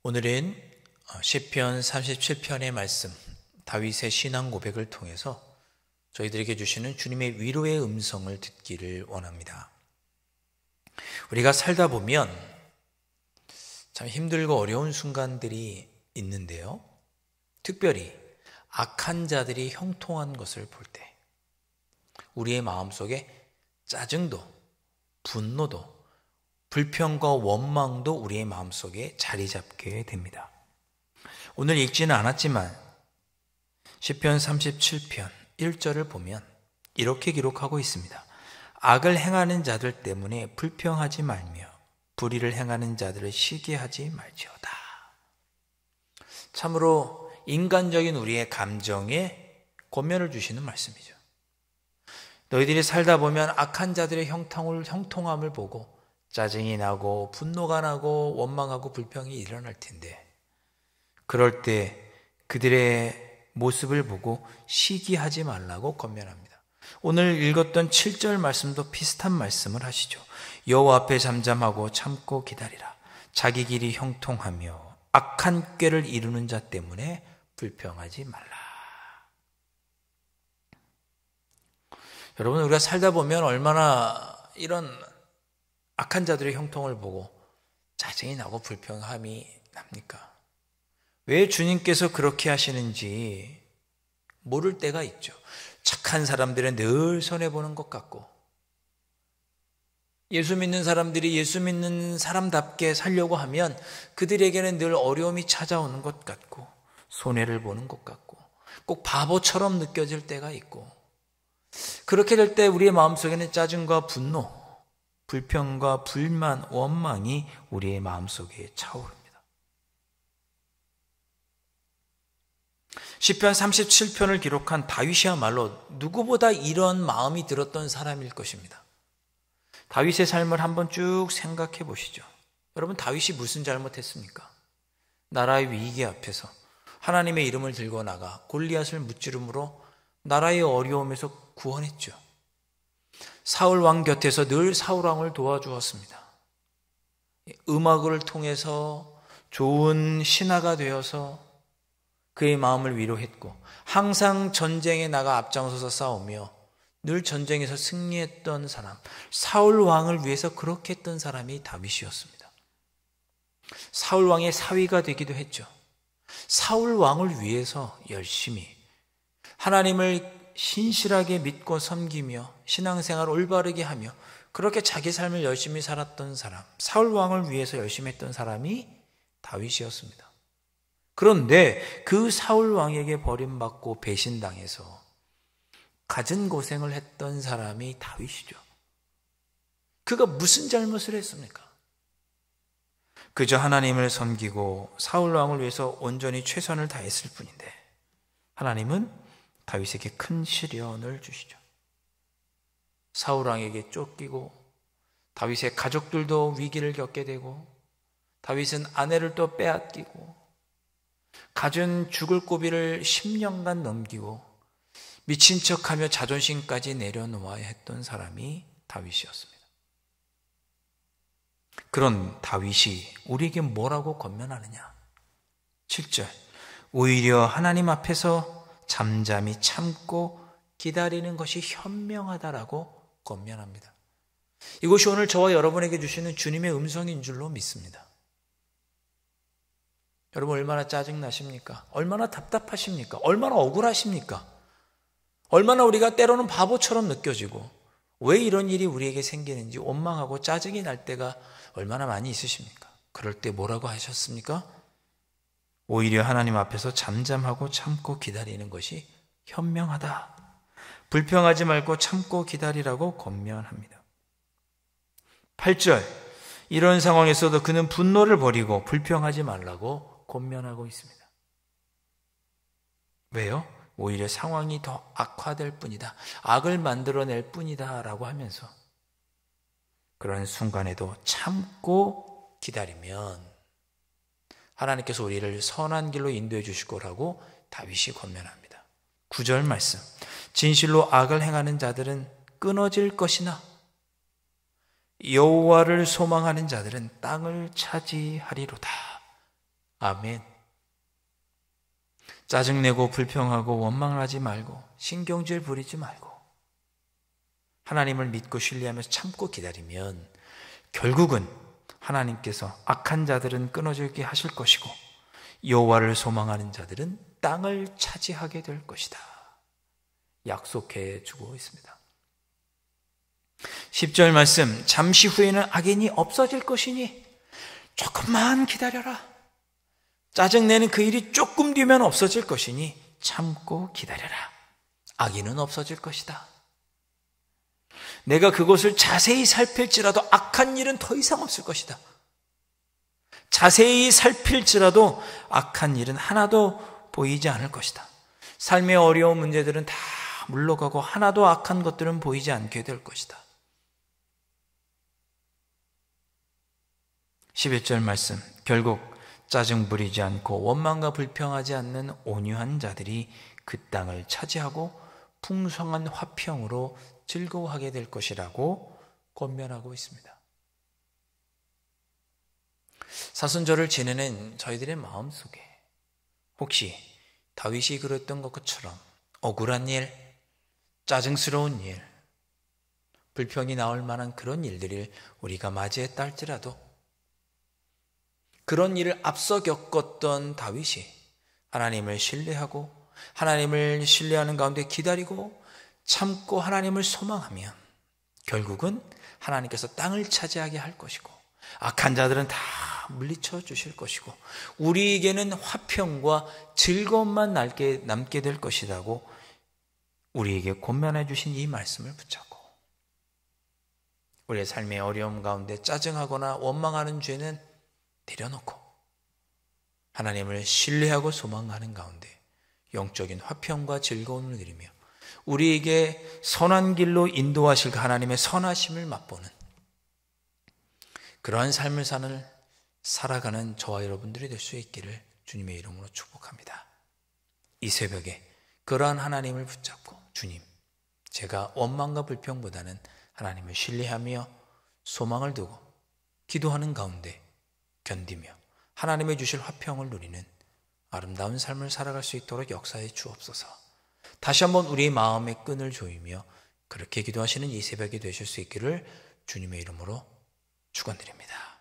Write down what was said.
오늘은 시편 37편의 말씀, 다윗의 신앙 고백을 통해서 저희들에게 주시는 주님의 위로의 음성을 듣기를 원합니다. 우리가 살다 보면 참 힘들고 어려운 순간들이 있는데요. 특별히 악한 자들이 형통한 것을 볼 때 우리의 마음속에 짜증도, 분노도, 불평과 원망도 우리의 마음속에 자리 잡게 됩니다. 오늘 읽지는 않았지만 시편 37편 1절을 보면 이렇게 기록하고 있습니다. 악을 행하는 자들 때문에 불평하지 말며 불의를 행하는 자들을 시기하지 말지어다. 참으로 인간적인 우리의 감정에 권면을 주시는 말씀이죠. 너희들이 살다 보면 악한 자들의 형통함을 보고 짜증이 나고 분노가 나고 원망하고 불평이 일어날 텐데, 그럴 때 그들의 모습을 보고 시기하지 말라고 권면합니다. 오늘 읽었던 7절 말씀도 비슷한 말씀을 하시죠. 여호와 앞에 잠잠하고 참고 기다리라. 자기 길이 형통하며 악한 꾀를 이루는 자 때문에 불평하지 말라. 여러분, 우리가 살다 보면 얼마나 이런 악한 자들의 형통을 보고 짜증이 나고 불평함이 납니까? 왜 주님께서 그렇게 하시는지 모를 때가 있죠. 착한 사람들은 늘 손해보는 것 같고, 예수 믿는 사람들이 예수 믿는 사람답게 살려고 하면 그들에게는 늘 어려움이 찾아오는 것 같고, 손해를 보는 것 같고, 꼭 바보처럼 느껴질 때가 있고, 그렇게 될 때 우리의 마음속에는 짜증과 분노, 불평과 불만, 원망이 우리의 마음속에 차오릅니다. 시편 37편을 기록한 다윗이야말로 누구보다 이런 마음이 들었던 사람일 것입니다. 다윗의 삶을 한번 쭉 생각해 보시죠. 여러분, 다윗이 무슨 잘못했습니까? 나라의 위기 앞에서 하나님의 이름을 들고 나가 골리앗을 무찌름으로 나라의 어려움에서 구원했죠. 사울 왕 곁에서 늘 사울 왕을 도와주었습니다. 음악을 통해서 좋은 신하가 되어서 그의 마음을 위로했고, 항상 전쟁에 나가 앞장서서 싸우며 늘 전쟁에서 승리했던 사람, 사울 왕을 위해서 그렇게 했던 사람이 다윗이었습니다. 사울 왕의 사위가 되기도 했죠. 사울 왕을 위해서 열심히 하나님을 신실하게 믿고 섬기며 신앙생활을 올바르게 하며 그렇게 자기 삶을 열심히 살았던 사람, 사울 왕을 위해서 열심히 했던 사람이 다윗이었습니다. 그런데 그 사울 왕에게 버림받고 배신당해서 갖은 고생을 했던 사람이 다윗이죠. 그가 무슨 잘못을 했습니까? 그저 하나님을 섬기고 사울 왕을 위해서 온전히 최선을 다했을 뿐인데, 하나님은 다윗에게 큰 시련을 주시죠. 사울 왕에게 쫓기고, 다윗의 가족들도 위기를 겪게 되고, 다윗은 아내를 또 빼앗기고, 갖은 죽을 고비를 10년간 넘기고 미친 척하며 자존심까지 내려놓아야 했던 사람이 다윗이었습니다. 그런 다윗이 우리에게 뭐라고 권면하느냐? 7절, 오히려 하나님 앞에서 잠잠히 참고 기다리는 것이 현명하다라고 권면합니다. 이것이 오늘 저와 여러분에게 주시는 주님의 음성인 줄로 믿습니다. 여러분, 얼마나 짜증나십니까? 얼마나 답답하십니까? 얼마나 억울하십니까? 얼마나 우리가 때로는 바보처럼 느껴지고, 왜 이런 일이 우리에게 생기는지 원망하고 짜증이 날 때가 얼마나 많이 있으십니까? 그럴 때 뭐라고 하셨습니까? 오히려 하나님 앞에서 잠잠하고 참고 기다리는 것이 현명하다. 불평하지 말고 참고 기다리라고 권면합니다. 8절, 이런 상황에서도 그는 분노를 버리고 불평하지 말라고 권면하고 있습니다. 왜요? 오히려 상황이 더 악화될 뿐이다. 악을 만들어낼 뿐이다 라고 하면서 그런 순간에도 참고 기다리면 하나님께서 우리를 선한 길로 인도해 주실 거라고 다윗이 권면합니다. 9절 말씀, 진실로 악을 행하는 자들은 끊어질 것이나 여호와를 소망하는 자들은 땅을 차지하리로다. 아멘. 짜증내고 불평하고 원망하지 말고 신경질 부리지 말고 하나님을 믿고 신뢰하면서 참고 기다리면 결국은 하나님께서 악한 자들은 끊어지게 하실 것이고 여호와를 소망하는 자들은 땅을 차지하게 될 것이다. 약속해 주고 있습니다. 10절 말씀, 잠시 후에는 악인이 없어질 것이니 조금만 기다려라. 짜증내는 그 일이 조금 뒤면 없어질 것이니 참고 기다려라. 악인은 없어질 것이다. 내가 그것을 자세히 살필지라도 악한 일은 더 이상 없을 것이다. 자세히 살필지라도 악한 일은 하나도 보이지 않을 것이다. 삶의 어려운 문제들은 다 물러가고 하나도 악한 것들은 보이지 않게 될 것이다. 11절 말씀, 결국 짜증 부리지 않고 원망과 불평하지 않는 온유한 자들이 그 땅을 차지하고 풍성한 화평으로 즐거워하게 될 것이라고 권면하고 있습니다. 사순절을 지내는 저희들의 마음속에 혹시 다윗이 그랬던 것처럼 억울한 일, 짜증스러운 일, 불평이 나올 만한 그런 일들을 우리가 맞이했다 할지라도 그런 일을 앞서 겪었던 다윗이 하나님을 신뢰하고 하나님을 신뢰하는 가운데 기다리고 참고 하나님을 소망하면 결국은 하나님께서 땅을 차지하게 할 것이고 악한 자들은 다 물리쳐 주실 것이고 우리에게는 화평과 즐거움만 남게 될 것이라고 우리에게 권면해 주신 이 말씀을 붙잡고 우리의 삶의 어려움 가운데 짜증하거나 원망하는 죄는 내려놓고 하나님을 신뢰하고 소망하는 가운데 영적인 화평과 즐거움을 누리며 우리에게 선한 길로 인도하실 하나님의 선하심을 맛보는 그러한 삶을 살아가는 저와 여러분들이 될 수 있기를 주님의 이름으로 축복합니다. 이 새벽에 그러한 하나님을 붙잡고 주님, 제가 원망과 불평보다는 하나님을 신뢰하며 소망을 두고 기도하는 가운데 견디며 하나님의 주실 화평을 누리는 아름다운 삶을 살아갈 수 있도록 역사해 주옵소서. 다시 한번 우리의 마음의 끈을 조이며 그렇게 기도하시는 이 새벽이 되실 수 있기를 주님의 이름으로 축원드립니다.